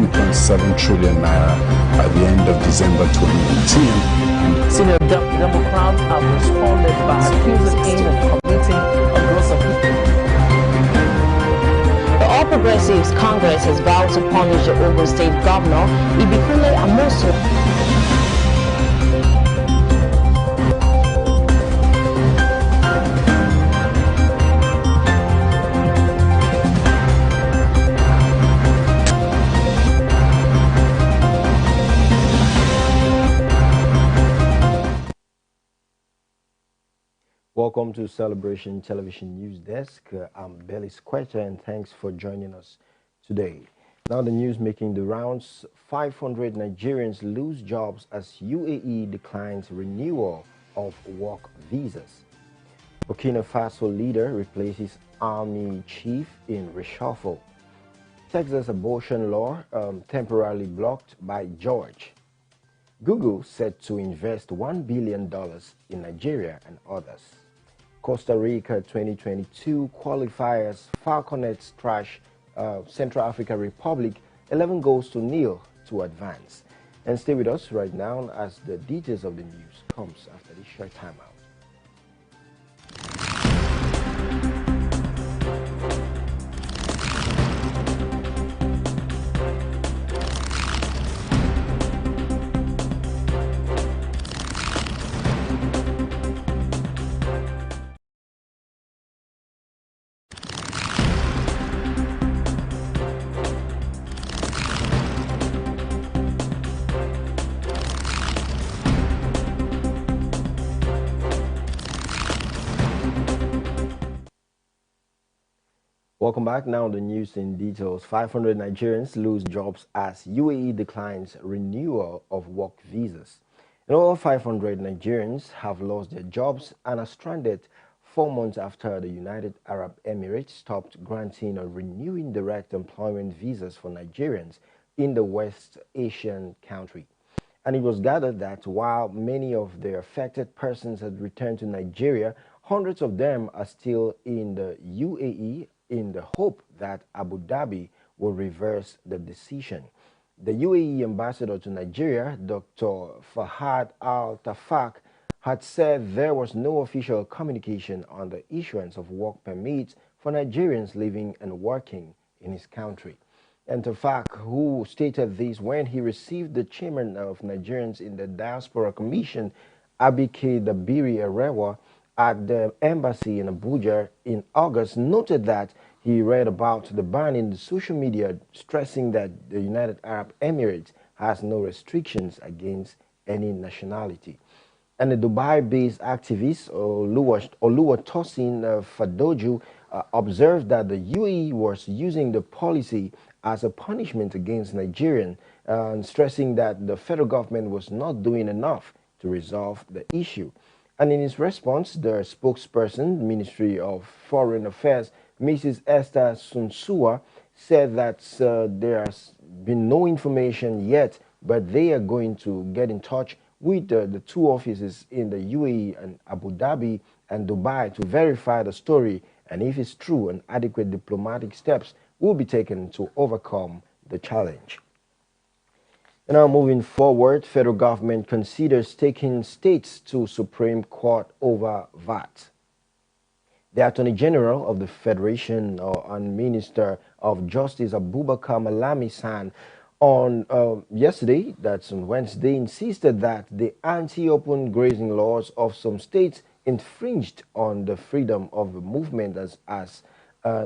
1.7 trillion naira by the end of December 2018. Senior Democrats have responded by accusing him of committing a gross offense. The All Progressives Congress has vowed to punish the Ogun State Governor, Ibikunle Amosu. Welcome to Celebration Television News Desk. I'm Belly Squatter and thanks for joining us today. Now the news making the rounds. 500 Nigerians lose jobs as UAE declines renewal of work visas. Burkina Faso leader replaces army chief in reshuffle. Texas abortion law temporarily blocked by George. Google set to invest $1 billion in Nigeria and others. Costa Rica 2022 qualifiers Falconets trash Central African Republic 11 goals to nil to advance. And stay with us right now as the details of the news comes after this short timeout. Welcome back. Now the news in details. 500 Nigerians lose jobs as UAE declines renewal of work visas. And all 500 Nigerians have lost their jobs and are stranded 4 months after the United Arab Emirates stopped granting or renewing direct employment visas for Nigerians in the West Asian country. And it was gathered that while many of the affected persons had returned to Nigeria, hundreds of them are still in the UAE in the hope that Abu Dhabi will reverse the decision. The UAE ambassador to Nigeria, Dr. Fahad Al-Tafaq, had said there was no official communication on the issuance of work permits for Nigerians living and working in his country. And Tafaq, who stated this when he received the chairman of Nigerians in the Diaspora Commission, Abike Dabiri Arewa, at the embassy in Abuja in August, noted that he read about the ban in the social media, stressing that the United Arab Emirates has no restrictions against any nationality. And the Dubai-based activist Oluwatosin Fadoju observed that the UAE was using the policy as a punishment against Nigerians, stressing that the federal government was not doing enough to resolve the issue. And in his response, the spokesperson, Ministry of Foreign Affairs, Mrs. Esther Sunsua, said that there has been no information yet, but they are going to get in touch with the two offices in the UAE and Abu Dhabi and Dubai to verify the story, and if it's true, and adequate diplomatic steps will be taken to overcome the challenge. Now moving forward, federal government considers taking states to Supreme Court over VAT. The Attorney General of the Federation and Minister of Justice Abubakar Malami-San on yesterday, that's on Wednesday, insisted that the anti-open grazing laws of some states infringed on the freedom of movement as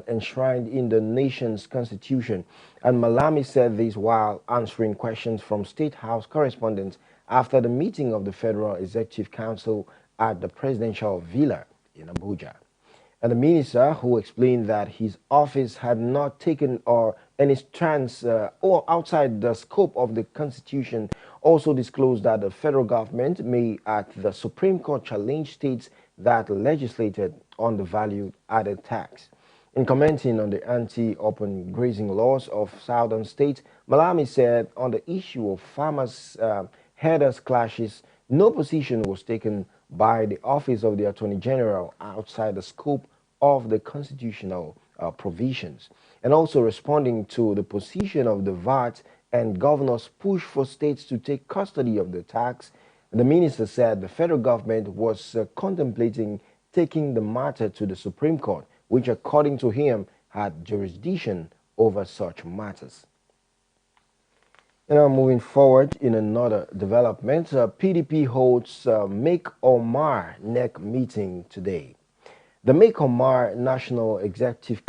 enshrined in the nation's constitution. And Malami said this while answering questions from State House correspondents after the meeting of the Federal Executive Council at the Presidential Villa in Abuja. And the minister, who explained that his office had not taken any stance or outside the scope of the constitution, also disclosed that the federal government may at the Supreme Court challenge states that legislated on the value-added tax. In commenting on the anti-open grazing laws of southern states, Malami said on the issue of farmers' herders clashes, no position was taken by the Office of the Attorney General outside the scope of the constitutional provisions. And also responding to the position of the VAT and governors push for states to take custody of the tax, the minister said the federal government was contemplating taking the matter to the Supreme Court, which according to him had jurisdiction over such matters. Now moving forward in another development, PDP holds Make or Mar NEC meeting today. The Make or Mar National Executive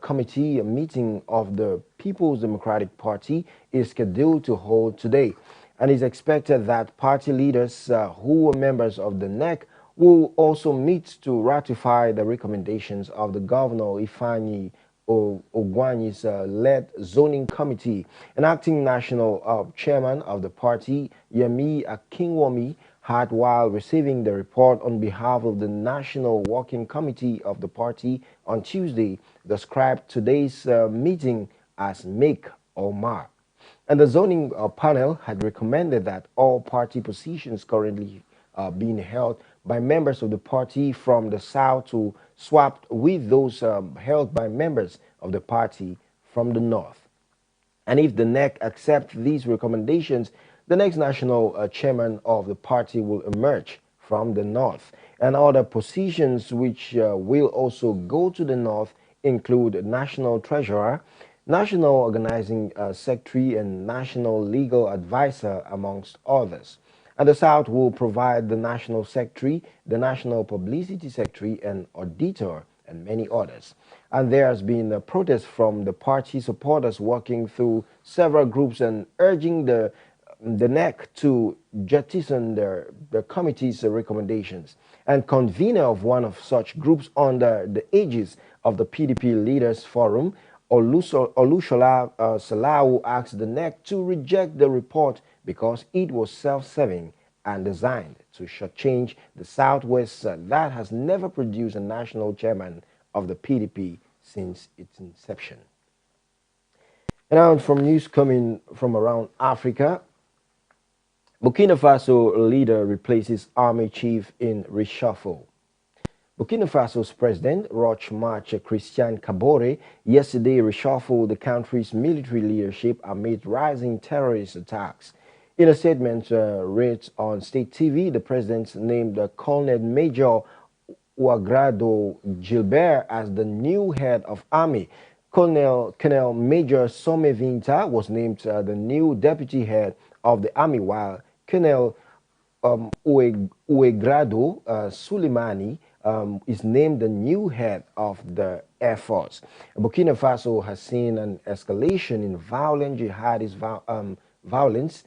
Committee meeting of the People's Democratic Party is scheduled to hold today, and it's expected that party leaders who were members of the NEC will also meet to ratify the recommendations of the Governor Ifeanyi Ogwanyi's led zoning committee. An acting national chairman of the party, Yemi Akinwumi, had, while receiving the report on behalf of the National Working Committee of the party on Tuesday, described today's meeting as Make or Mar. And the zoning panel had recommended that all party positions currently being held by members of the party from the south to swapped with those held by members of the party from the north. And if the NEC accepts these recommendations, the next national chairman of the party will emerge from the north. And other positions which will also go to the north include national treasurer, national organizing secretary, and national legal advisor, amongst others. And the South will provide the national secretary, the national publicity secretary, and auditor, and many others. And there has been a protest from the party supporters working through several groups and urging the NEC to jettison the committee's recommendations. And convener of one of such groups under the aegis of the PDP Leaders Forum, Olushola Salau, asked the NEC to reject the report because it was self-serving and designed to shortchange the Southwest that has never produced a national chairman of the PDP since its inception. And now from news coming from around Africa, Burkina Faso leader replaces army chief in reshuffle. Burkina Faso's president, Roch March Christian Kabore, yesterday reshuffled the country's military leadership amid rising terrorist attacks. In a statement read on state TV, the president named Colonel Major Ouagrado Gilbert as the new head of army. Colonel Major Somevinta was named the new deputy head of the army, while Colonel Ouegrado Suleimani is named the new head of the Air Force. Burkina Faso has seen an escalation in violent jihadist violence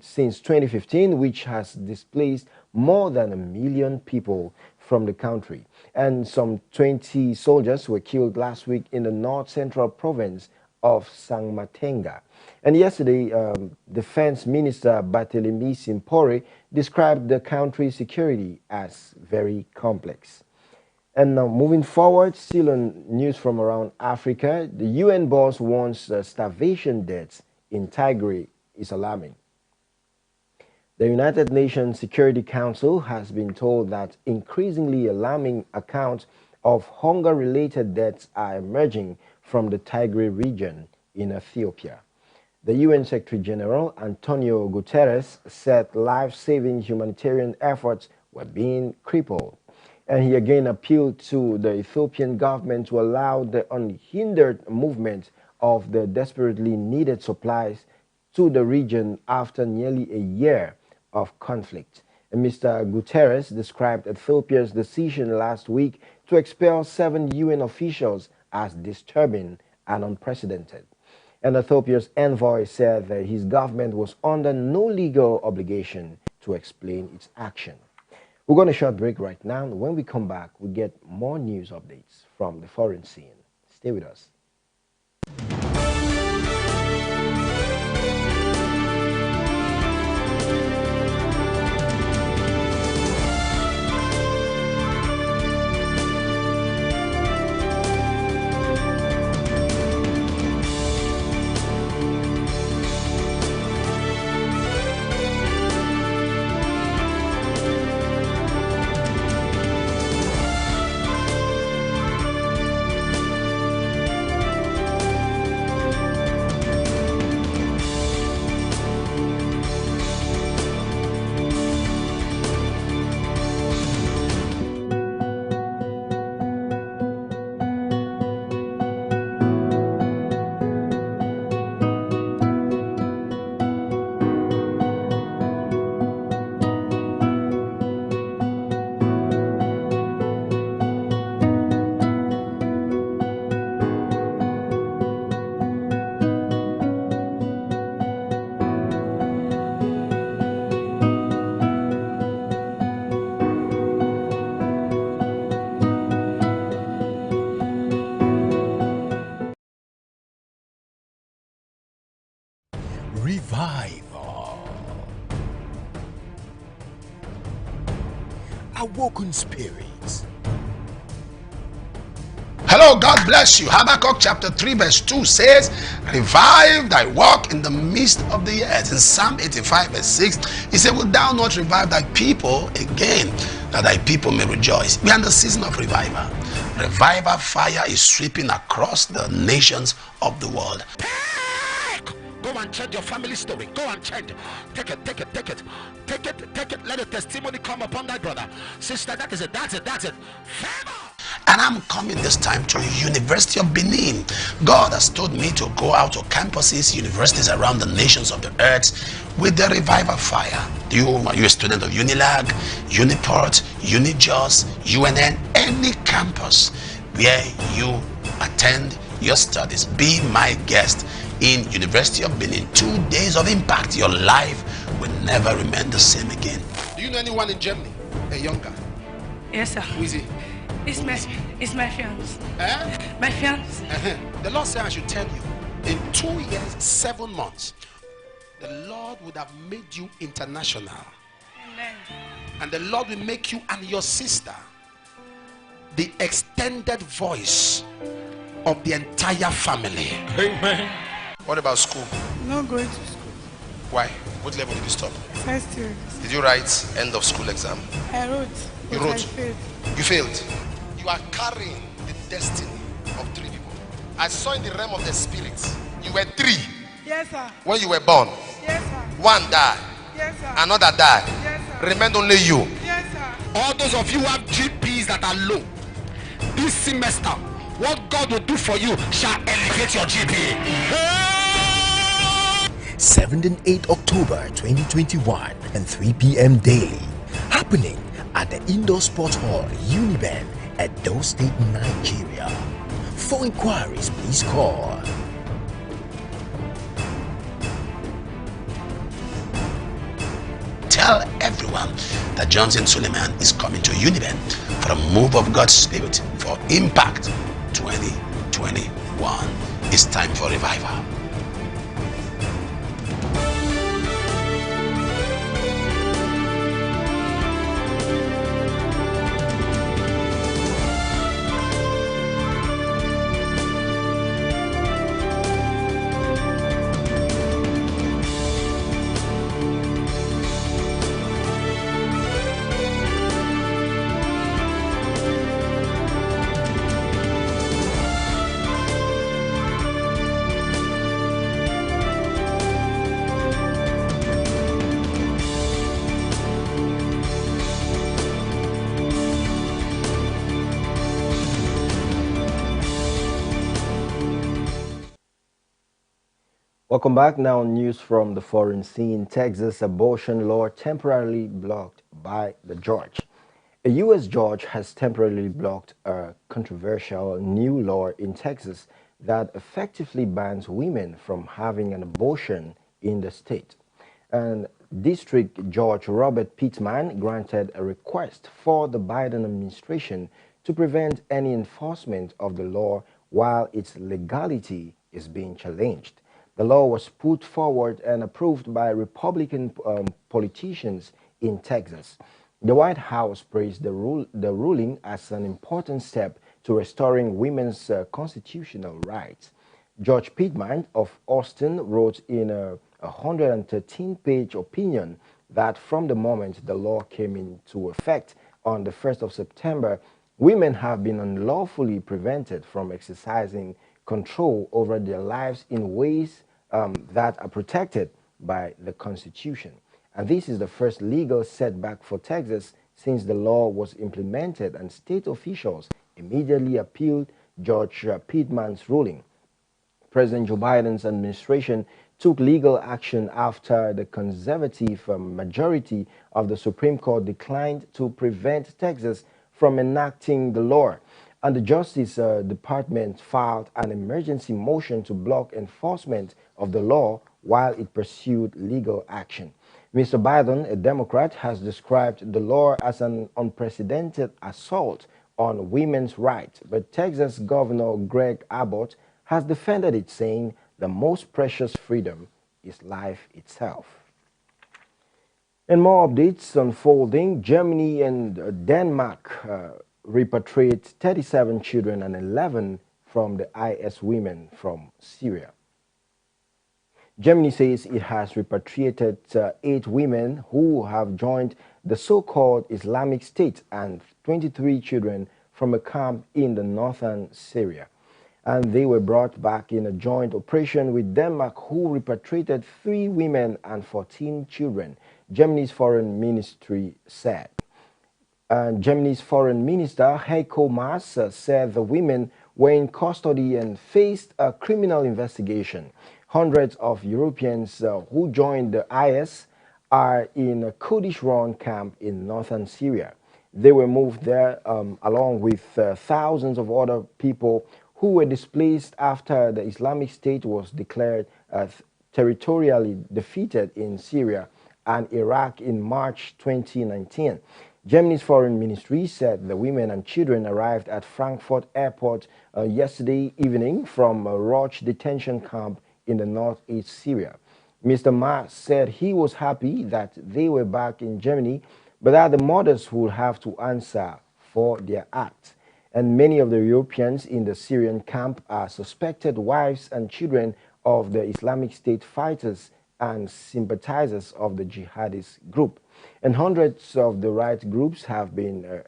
since 2015, which has displaced more than 1 million people from the country. And some 20 soldiers were killed last week in the north-central province of Sangmatenga. And yesterday, Defense Minister Barthélemy Simpore described the country's security as very complex. And now moving forward, still on news from around Africa, the UN boss warns starvation deaths in Tigray is alarming. The United Nations Security Council has been told that increasingly alarming accounts of hunger-related deaths are emerging from the Tigray region in Ethiopia. The UN Secretary-General Antonio Guterres said life-saving humanitarian efforts were being crippled. And he again appealed to the Ethiopian government to allow the unhindered movement of the desperately needed supplies to the region after nearly a year of conflict. And Mr. Guterres described Ethiopia's decision last week to expel 7 UN officials as disturbing and unprecedented. And Ethiopia's envoy said that his government was under no legal obligation to explain its action. We're going to short break right now. When we come back, we get more news updates from the foreign scene. Stay with us. Revival. Awoken spirits. Hello, God bless you. Habakkuk chapter 3 verse 2 says, revive thy work in the midst of the earth. In Psalm 85 verse 6, he said, will thou not revive thy people again, that thy people may rejoice? We are in the season of revival. Revival fire is sweeping across the nations of the world. Go and change your family story. Go and change. Take it. Let a testimony come upon that brother. Sister, that's it. Favor. And I'm coming this time to University of Benin. God has told me to go out to campuses, universities around the nations of the earth with the revival fire. Are you a student of Unilag, Uniport, Unijos, UNN, any campus where you attend your studies? Be my guest in University of Benin. 2 days of impact. Your life will never remain the same again. Do you know anyone in Germany? A young guy? Yes, sir. Who is he? It's my fiance. Eh? My fiance. The Lord said I should tell you, in 2 years, 7 months, the Lord would have made you international. Amen. And the Lord will make you and your sister the extended voice of the entire family. Amen. What about school? Not going to school. Why? What level did you stop? First year. Did you write end of school exam? I wrote. You but wrote? I failed. You failed. You are carrying the destiny of 3 people. I saw in the realm of the spirit, you were 3 Yes, sir. when you were born. Yes, sir. 1 died, Yes, sir. another died. Yes, sir. Remained only you. Yes, sir. All those of you who have GPs that are low, this semester, what God will do for you shall elevate your GPA. 7th and 8th October 2021 and 3 p.m. daily. Happening at the Indoor Sports Hall, Uniben, at Edo State, Nigeria. For inquiries, please call. Tell everyone that Johnson Suleiman is coming to Uniben for a move of God's Spirit for Impact 2021. It's time for revival. Welcome back. Now, news from the foreign scene. Texas abortion law temporarily blocked by the judge. A U.S. judge has temporarily blocked a controversial new law in Texas that effectively bans women from having an abortion in the state. And District Judge Robert Pittman granted a request for the Biden administration to prevent any enforcement of the law while its legality is being challenged. The law was put forward and approved by Republican politicians in Texas. The White House praised the ruling as an important step to restoring women's constitutional rights. Judge Pittman of Austin wrote in a 113-page opinion that from the moment the law came into effect on the 1st of September, women have been unlawfully prevented from exercising control over their lives in ways that are protected by the Constitution. And this is the first legal setback for Texas since the law was implemented, and state officials immediately appealed Judge Pittman's ruling. President Joe Biden's administration took legal action after the conservative majority of the Supreme Court declined to prevent Texas from enacting the law. And the Justice Department filed an emergency motion to block enforcement of the law while it pursued legal action. Mr. Biden, a Democrat, has described the law as an unprecedented assault on women's rights, but Texas Governor Greg Abbott has defended it, saying the most precious freedom is life itself. And more updates unfolding. Germany and Denmark repatriate 37 children and 11 from the IS women from Syria. Germany says it has repatriated 8 women who have joined the so-called Islamic State and 23 children from a camp in the northern Syria. And they were brought back in a joint operation with Denmark, who repatriated 3 women and 14 children, Germany's foreign ministry said. Germany's foreign minister Heiko Maas said the women were in custody and faced a criminal investigation. Hundreds of Europeans who joined the IS are in a Kurdish-run camp in northern Syria. They were moved there along with thousands of other people who were displaced after the Islamic State was declared territorially defeated in Syria and Iraq in March 2019. Germany's foreign ministry said the women and children arrived at Frankfurt Airport yesterday evening from a Roch detention camp in the northeast Syria. Mr. Maas said he was happy that they were back in Germany, but that the mothers would have to answer for their acts. And many of the Europeans in the Syrian camp are suspected wives and children of the Islamic State fighters and sympathizers of the jihadist group. And hundreds of the right groups have been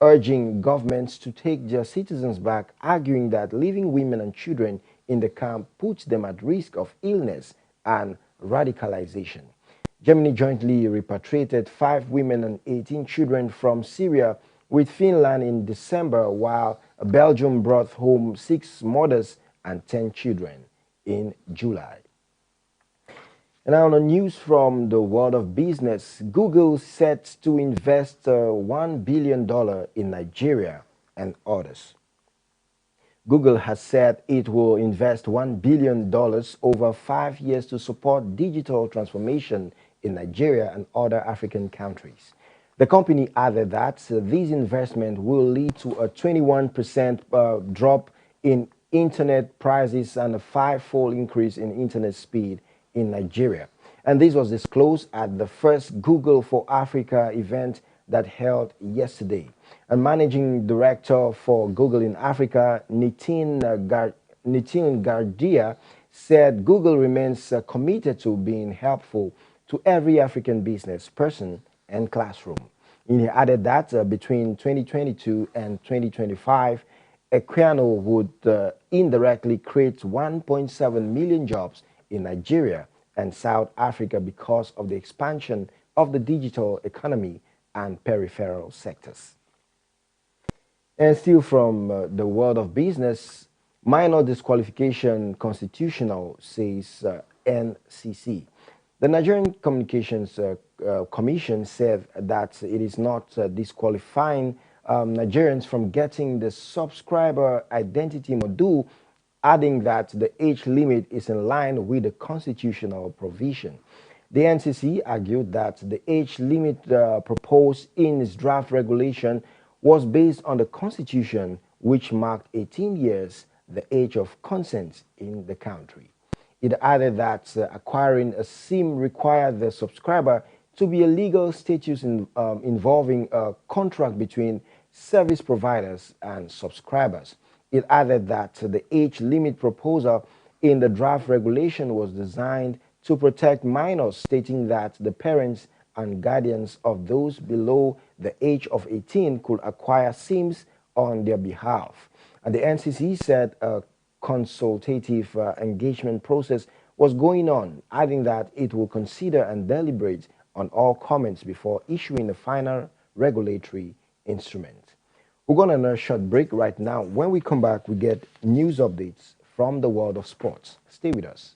urging governments to take their citizens back, arguing that leaving women and children in the camp puts them at risk of illness and radicalization. Germany jointly repatriated 5 women and 18 children from Syria with Finland in December, while Belgium brought home 6 mothers and 10 children in July. And now on the news from the world of business, Google set to invest $1 billion in Nigeria and others. Google has said it will invest $1 billion over 5 years to support digital transformation in Nigeria and other African countries. The company added that this investment will lead to a 21% drop in internet prices and a 5-fold increase in internet speed in Nigeria. And this was disclosed at the first Google for Africa event that held yesterday. And managing director for Google in Africa, Nitin Gardia, said Google remains committed to being helpful to every African business person and classroom. And he added that between 2022 and 2025, Equiano would indirectly create 1.7 million jobs in Nigeria and South Africa because of the expansion of the digital economy and peripheral sectors. And still from the world of business, minor disqualification constitutional, says NCC. The Nigerian Communications Commission said that it is not disqualifying Nigerians from getting the subscriber identity module, adding that the age limit is in line with the constitutional provision. The NCC argued that the age limit proposed in its draft regulation was based on the Constitution, which marked 18 years, the age of consent in the country. It added that acquiring a SIM required the subscriber to be a legal status involving a contract between service providers and subscribers. It added that the age limit proposal in the draft regulation was designed to protect minors, stating that the parents and guardians of those below the age of 18 could acquire SIMs on their behalf. And the NCC said a consultative engagement process was going on, adding that it will consider and deliberate on all comments before issuing a final regulatory instrument. We're going on a short break right now. When we come back, we get news updates from the world of sports. Stay with us.